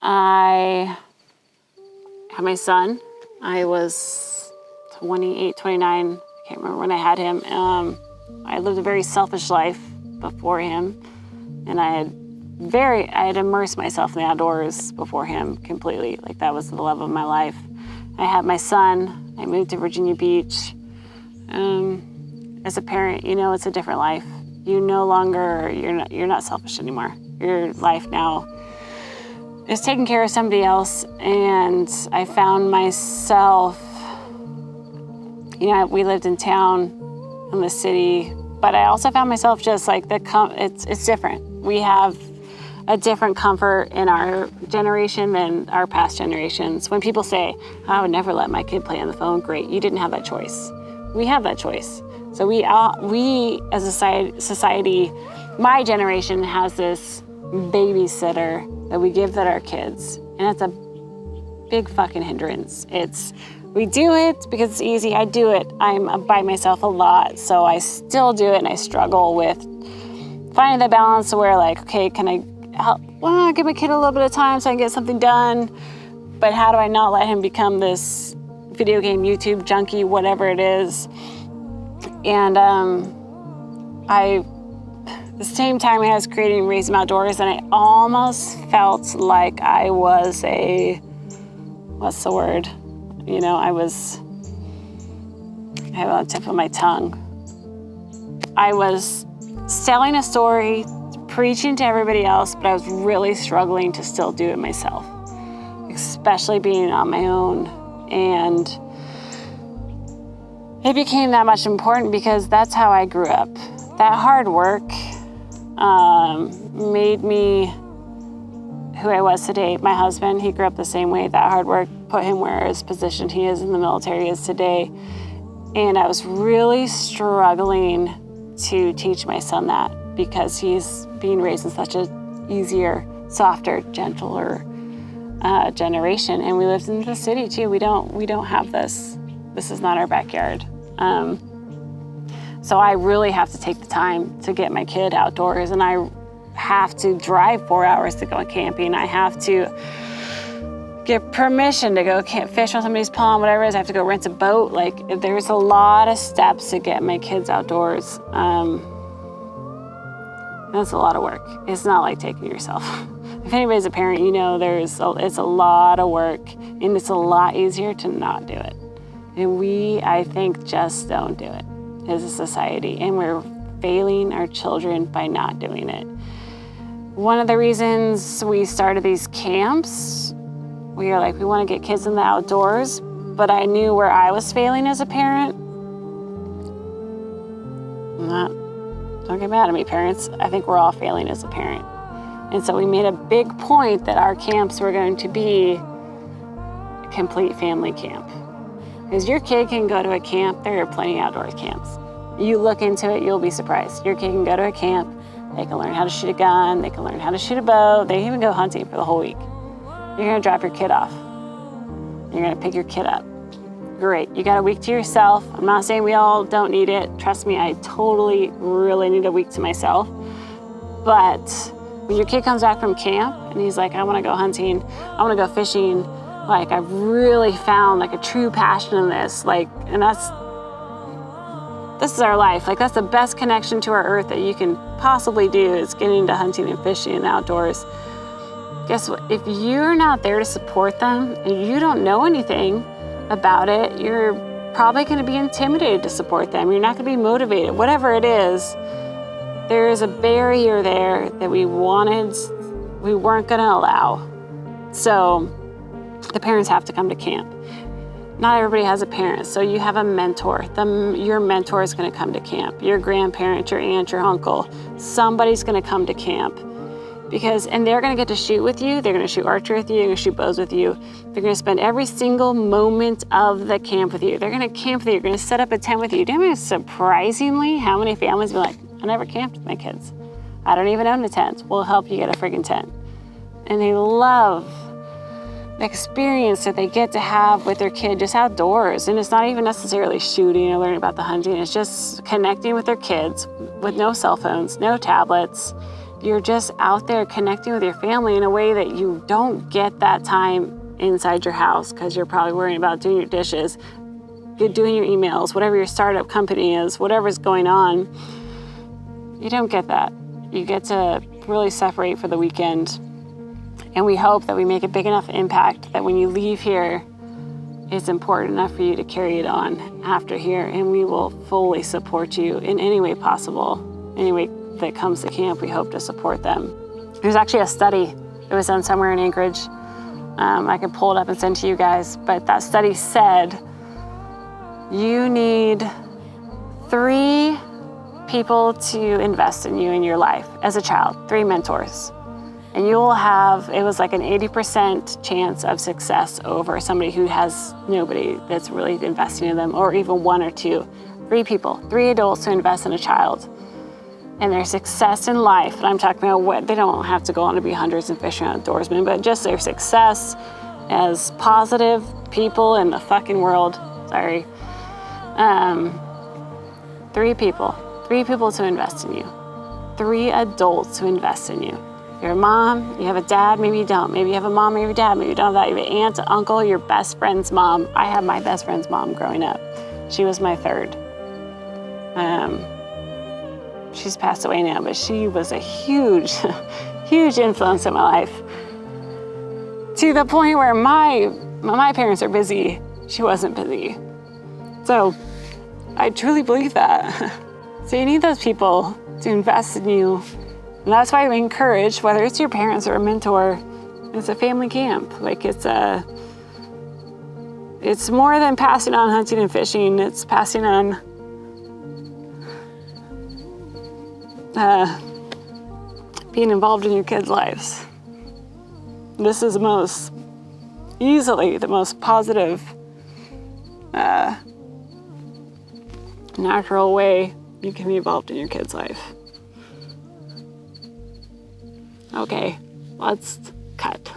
I had my son. I was 28, 29. I can't remember when I had him. I lived a very selfish life before him, and I had immersed myself in the outdoors before him completely. Like, that was the love of my life. I had my son. I moved to Virginia Beach. As a parent, it's a different life. You're not selfish anymore. Your life now is taking care of somebody else, and I found myself, we lived in town, in the city, but I also found myself just like it's different. We have a different comfort in our generation than our past generations. When people say, I would never let my kid play on the phone, great, you didn't have that choice. We have that choice. So we as a society, my generation has this babysitter that we give that our kids, and it's a big fucking hindrance. We do it because it's easy. I do it. I'm by myself a lot, so I still do it, and I struggle with finding the balance where, like, okay, can I help? Well, give my kid a little bit of time so I can get something done, but how do I not let him become this video game YouTube junkie, whatever it is? And the same time I was creating Raise 'em Outdoors, and I almost felt like I was what's the word? I have it on the tip of my tongue. I was telling a story, preaching to everybody else, but I was really struggling to still do it myself, especially being on my own. And it became that much important because that's how I grew up. That hard work made me who I was today. My husband, he grew up the same way. That hard work put him where his position he is in the military is today. And I was really struggling to teach my son that because he's being raised in such a easier, softer, gentler generation. And we lived in the city too. We don't have this. This is not our backyard. So I really have to take the time to get my kid outdoors, and I have to drive 4 hours to go camping. I have to get permission to go fish on somebody's pond, whatever it is. I have to go rent a boat. Like, there's a lot of steps to get my kids outdoors. That's a lot of work. It's not like taking yourself. If anybody's a parent, it's a lot of work, and it's a lot easier to not do it. And we, I think, just don't do it as a society, and we're failing our children by not doing it. One of the reasons we started these camps, we were like, we want to get kids in the outdoors, but I knew where I was failing as a parent. Don't get mad at me, parents. I think we're all failing as a parent. And so we made a big point that our camps were going to be a complete family camp. Because your kid can go to a camp, there are plenty of outdoor camps. You look into it, you'll be surprised. Your kid can go to a camp, they can learn how to shoot a gun, they can learn how to shoot a bow, they can even go hunting for the whole week. You're gonna drop your kid off. You're gonna pick your kid up. Great, you got a week to yourself. I'm not saying we all don't need it. Trust me, I totally, really need a week to myself. But when your kid comes back from camp and he's like, I wanna go hunting, I wanna go fishing, like, I've really found like a true passion in this, like, and this is our life. Like, that's the best connection to our earth that you can possibly do, is getting into hunting and fishing and outdoors. Guess what? If you're not there to support them and you don't know anything about it, you're probably going to be intimidated to support them. You're not going to be motivated. Whatever it is, there is a barrier there that we weren't going to allow. So the parents have to come to camp. Not everybody has a parent, so you have a mentor. Your mentor is going to come to camp. Your grandparent, your aunt, your uncle, somebody's going to come to camp. And they're going to get to shoot with you. They're going to shoot archery with you. They're going to shoot bows with you. They're going to spend every single moment of the camp with you. They're going to camp with you. They're going to set up a tent with you. Do you know surprisingly how many families be like, I never camped with my kids. I don't even own a tent. We'll help you get a friggin' tent. And they love the experience that they get to have with their kid just outdoors. And it's not even necessarily shooting or learning about the hunting. It's just connecting with their kids with no cell phones, no tablets. If you're just out there connecting with your family in a way that you don't get that time inside your house because you're probably worrying about doing your dishes, doing your emails, whatever your startup company is, whatever's going on. You don't get that. You get to really separate for the weekend. And we hope that we make a big enough impact that when you leave here, it's important enough for you to carry it on after here. And we will fully support you in any way possible. Any way that comes to camp, we hope to support them. There's actually a study that was done somewhere in Anchorage. I can pull it up and send to you guys. But that study said you need 3 people to invest in you in your life as a child, 3 mentors. And you will have, it was like an 80% chance of success over somebody who has nobody that's really investing in them, or even 1 or 2. 3 people, 3 adults who invest in a child. And their success in life, and I'm talking about what, they don't have to go on to be hunters and fishing outdoorsmen, but just their success as positive people in the fucking world. 3 people. 3 people to invest in you. 3 adults to invest in you. You're a mom, you have a dad, maybe you don't. Maybe you have a mom, maybe a dad, maybe you don't have that. You have an aunt, uncle, your best friend's mom. I had my best friend's mom growing up. She was my 3rd. She's passed away now, but she was a huge, huge influence in my life. To the point where my parents are busy, she wasn't busy. So I truly believe that. So you need those people to invest in you. And that's why we encourage, whether it's your parents or a mentor, it's a family camp. Like it's more than passing on hunting and fishing. It's passing on being involved in your kids' lives. This is easily the most positive, natural way you can be involved in your kid's life. Okay, let's cut.